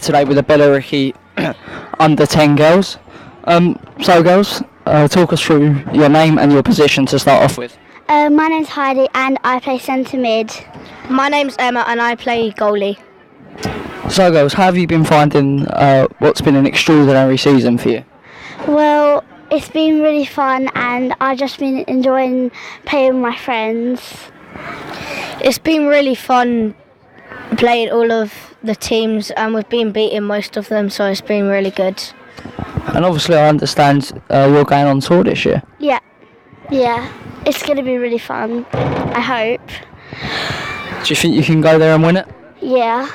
today with the Billericay under 10 girls. So girls, talk us through your name and your position to start off with. My name's Heidi and I play centre mid. My name's Emma and I play goalie. So girls, how have you been finding what's been an extraordinary season for you? Well, it's been really fun and I've just been enjoying playing with my friends. It's been really fun playing all of the teams and we've been beating most of them, so it's been really good. And obviously I understand you're going on tour this year. Yeah, it's going to be really fun, I hope. Do you think you can go there and win it? Yeah.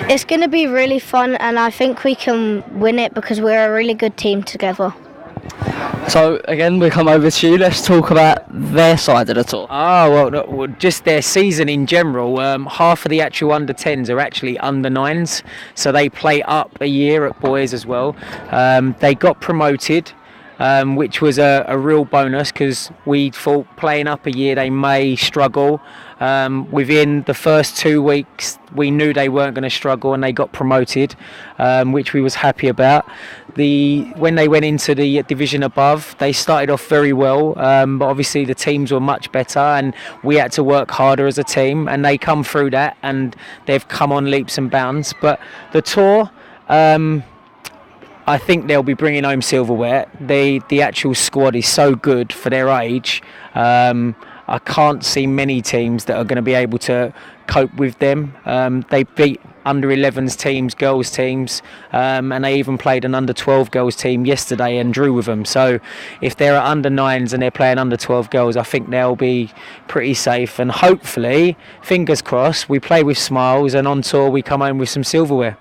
It's going to be really fun and I think we can win it because we're a really good team together. So again, we come over to you. Let's talk about their side of the tour. Well, just their season in general. Half of the actual under 10s are actually under 9s, so they play up a year at boys as well. They got promoted, which was a real bonus because we thought playing up a year they may struggle. Within the first 2 weeks we knew they weren't going to struggle and they got promoted, which we was happy about. When they went into the division above, they started off very well, but obviously the teams were much better and we had to work harder as a team, and they come through that and they've come on leaps and bounds. But the tour, I think they'll be bringing home silverware. The actual squad is so good for their age. I can't see many teams that are going to be able to cope with them. They beat under 11s teams, girls teams, and they even played an under 12 girls team yesterday and drew with them. So if they're at under 9s and they're playing under 12 girls, I think they'll be pretty safe. And hopefully, fingers crossed, we play with smiles and on tour we come home with some silverware.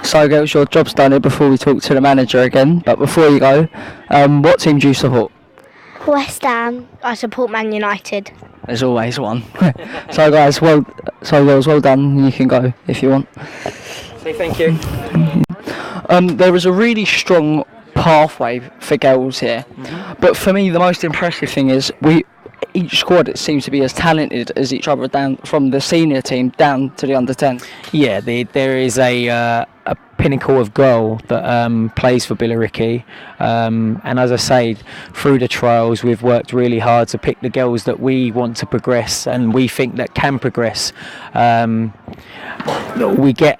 So girls, your job's done here before we talk to the manager again. But before you go, what team do you support? West Ham. I support Man United. There's always one. So girls, well done. You can go if you want. Say thank you. There is a really strong pathway for girls here, but for me the most impressive thing is each squad, it seems to be as talented as each other, down from the senior team down to the under 10. Yeah, there is a pinnacle of girl that plays for Billericay, and as I say, through the trials we've worked really hard to pick the girls that we want to progress and we think that can progress. We get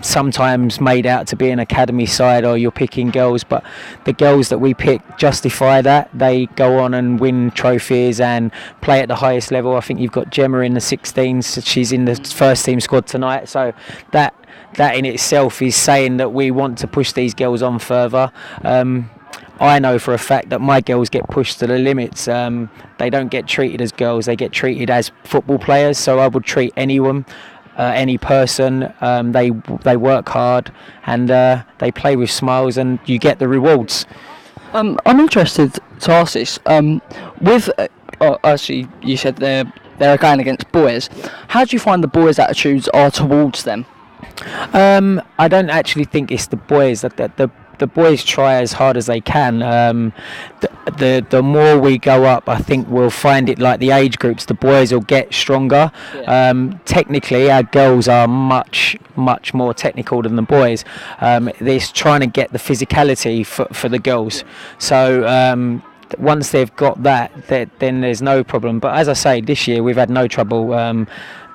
sometimes made out to be an academy side or you're picking girls, but the girls that we pick justify that. They go on and win trophies and play at the highest level. I think you've got Gemma in the 16s, she's in the first team squad tonight, so that in itself is saying that we want to push these girls on further. I know for a fact that my girls get pushed to the limits. They don't get treated as girls, they get treated as football players, so I would treat anyone, any person, they work hard and they play with smiles and you get the rewards. I'm interested to ask this. With actually, you said they're going against boys. How do you find the boys' attitudes are towards them? I don't actually think it's the boys. That the boys try as hard as they can. The more we go up, I think we'll find it like the age groups. The boys will get stronger. Yeah. Technically, our girls are much more technical than the boys. They're trying to get the physicality for the girls. So once they've got that, then there's no problem. But as I say, this year we've had no trouble.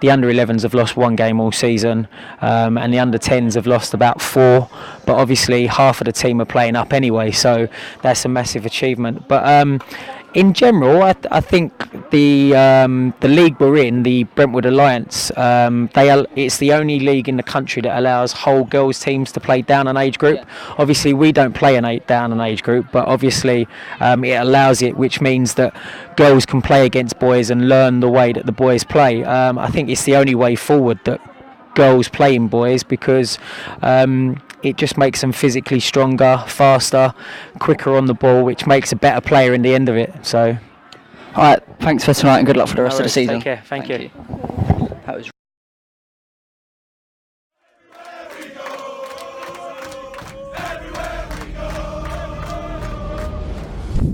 The under 11s have lost one game all season, and the under 10s have lost about 4. But obviously half of the team are playing up anyway, so that's a massive achievement. But in general, I think the league we're in, the Brentwood Alliance, it's the only league in the country that allows whole girls teams to play down an age group. Yeah. Obviously, we don't play down an age group, but obviously it allows it, which means that girls can play against boys and learn the way that the boys play. I think it's the only way forward that girls playing boys, because it just makes them physically stronger, faster, quicker on the ball, which makes a better player in the end of it. So, all right, thanks for tonight and good luck for the rest of the season. Take care. Thank you.